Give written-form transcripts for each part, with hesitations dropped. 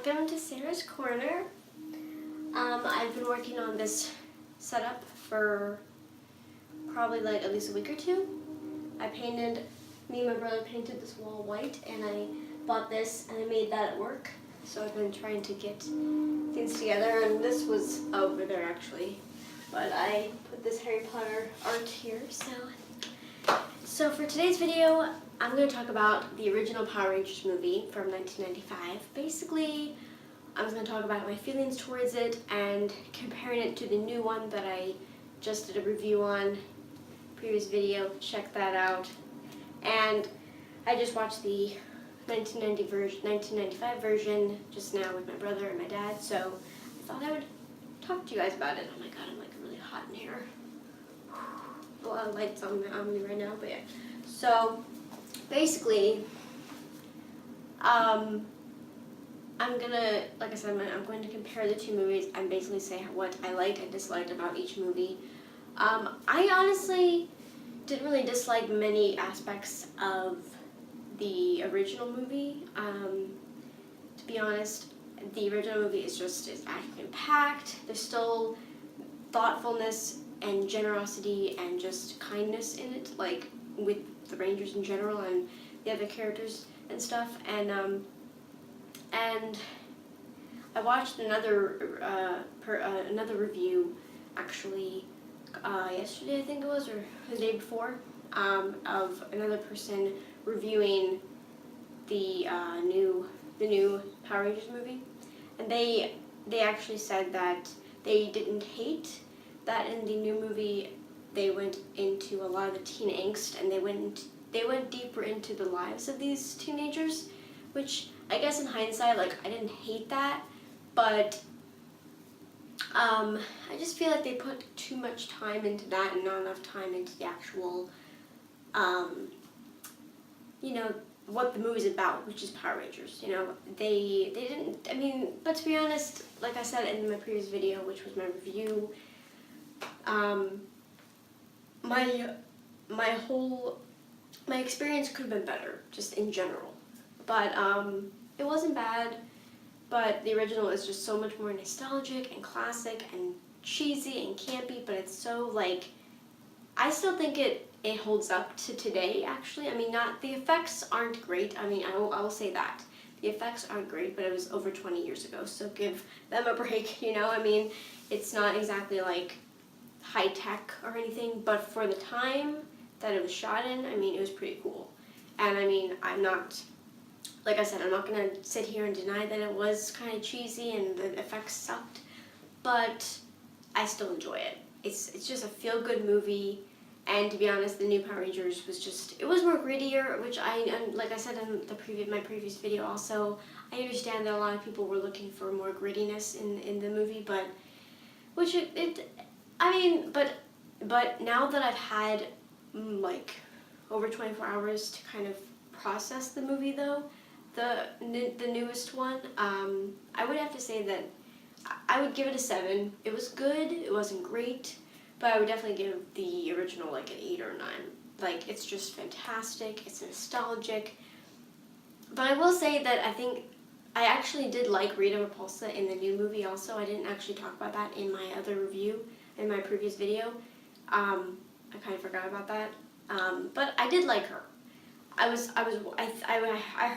welcome to Sarah's Corner. I've been working on this setup for probably like at least a week or two. Me and my brother painted this wall white, and I bought this and I made that at work. So I've been trying to get things together, and this was over there actually. But I put this Harry Potter art here, So for today's video, I'm going to talk about the original Power Rangers movie from 1995. Basically, I'm going to talk about my feelings towards it and comparing it to the new one that I just did a review on, previous video, check that out. And I just watched the 1995 version just now with my brother and my dad, so I thought I would talk to you guys about it. Oh my god, I'm like really hot in here. A lot of lights on me right now, but yeah. So basically, I'm gonna, like I said, I'm going to compare the two movies and basically say what I liked and disliked about each movie. I honestly didn't really dislike many aspects of the original movie. To be honest, the original movie is action-packed. There's still thoughtfulness and generosity and just kindness in it, like with the Rangers in general and the other characters and stuff. And I watched another review actually yesterday, I think it was, or the day before, of another person reviewing the new Power Rangers movie, and they actually said that they didn't hate that in the new movie they went into a lot of the teen angst, and they went deeper into the lives of these teenagers, which I guess in hindsight, like, I didn't hate that, but I just feel like they put too much time into that and not enough time into the actual, what the movie's about, which is Power Rangers. They didn't, but to be honest, like I said in my previous video, which was my review, my experience could have been better, just in general. But it wasn't bad, but the original is just so much more nostalgic and classic and cheesy and campy, but it's so, like, I still think it holds up to today, actually. The effects aren't great. I will say that. The effects aren't great, but it was over 20 years ago, so give them a break, It's not exactly, like, high-tech or anything, but for the time that it was shot in, it was pretty cool. And, I'm not, like I said, I'm not going to sit here and deny that it was kind of cheesy and the effects sucked, but I still enjoy it. It's just a feel-good movie. And to be honest, the new Power Rangers it was more grittier, which like I said in my previous video also, I understand that a lot of people were looking for more grittiness in the movie, but, but now that I've had, like, over 24 hours to kind of process the movie though, the newest one, I would have to say that I would give it a 7. It was good, it wasn't great, but I would definitely give the original like an 8 or a 9. Like, it's just fantastic, it's nostalgic. But I will say that I actually did like Rita Repulsa in the new movie also. I didn't actually talk about that in my other review, in my previous video. I kind of forgot about that. But I did like her. I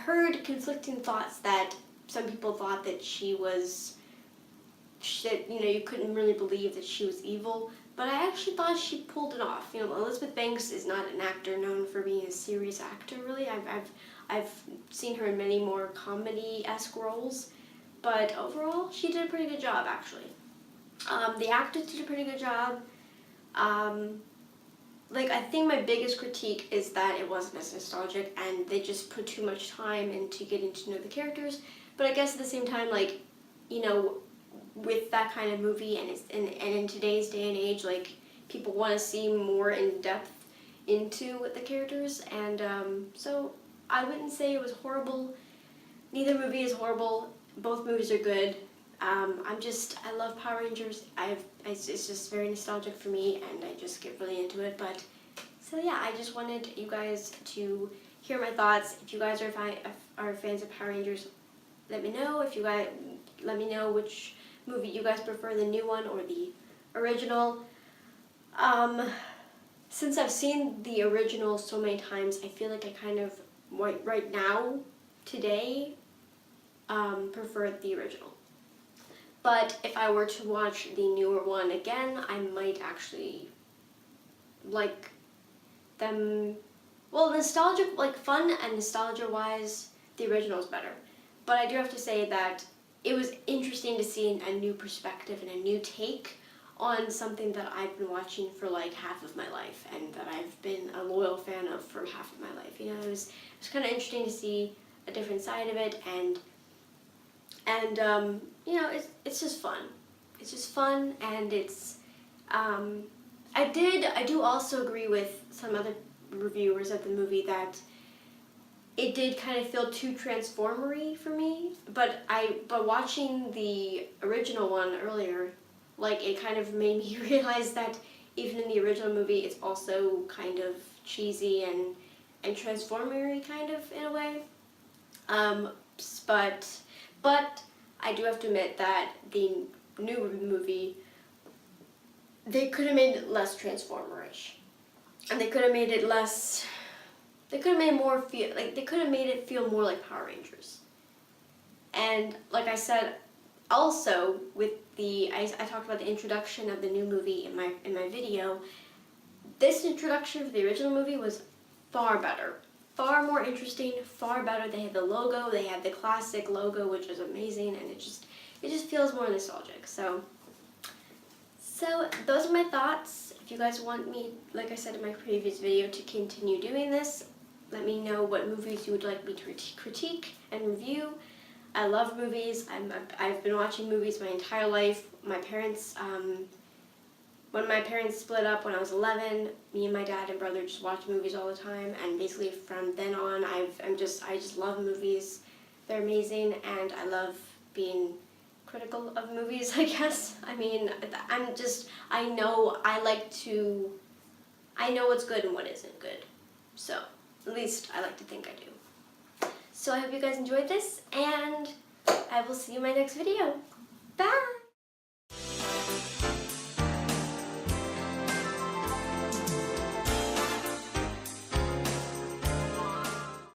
heard conflicting thoughts that some people thought that you couldn't really believe that she was evil, but I actually thought she pulled it off. Elizabeth Banks is not an actor known for being a serious actor, really. I've seen her in many more comedy-esque roles, but overall, she did a pretty good job, actually. The actors did a pretty good job. I think my biggest critique is that it wasn't as nostalgic, and they just put too much time into getting to know the characters. But I guess at the same time, with that kind of movie, and in today's day and age, people want to see more in depth into the characters, and so I wouldn't say it was horrible. Neither movie is horrible. Both movies are good. I love Power Rangers. It's just very nostalgic for me, and I just get really into it. But so yeah, I just wanted you guys to hear my thoughts. If you guys are fans of Power Rangers, let me know if you guys, let me know which movie you guys prefer, the new one or the original. Since I've seen the original so many times, I feel like I kind of, right now, today, prefer the original. But if I were to watch the newer one again, I might actually like them. Well, nostalgic, like fun and nostalgia-wise, the original is better. But I do have to say that it was interesting to see a new perspective and a new take on something that I've been watching for like half of my life and that I've been a loyal fan of for half of my life. You know, it was kind of interesting to see a different side of it, and you know, it's just fun. It's just fun, and it's I do also agree with some other reviewers of the movie that it did kind of feel too transformery for me, but watching the original one earlier, like, it kind of made me realize that even in the original movie, it's also kind of cheesy and transformery kind of in a way. But I do have to admit that the new movie, they could have made it less transformerish, and they could have made it less. They could have made more feel like they could have made it feel more like Power Rangers. And like I said, also with I talked about the introduction of the new movie in my video. This introduction of the original movie was far better, far more interesting, far better. They had the logo, they had the classic logo, which is amazing, and it just feels more nostalgic. So those are my thoughts. If you guys want me, like I said in my previous video, to continue doing this, let me know what movies you would like me to critique and review. I love movies. I've been watching movies my entire life. My parents, when my parents split up when I was 11, me and my dad and brother just watched movies all the time, and basically from then on, I just love movies. They're amazing, and I love being critical of movies, I guess. I mean, I know what's good and what isn't good. So, at least I like to think I do. So I hope you guys enjoyed this, and I will see you in my next video. Bye!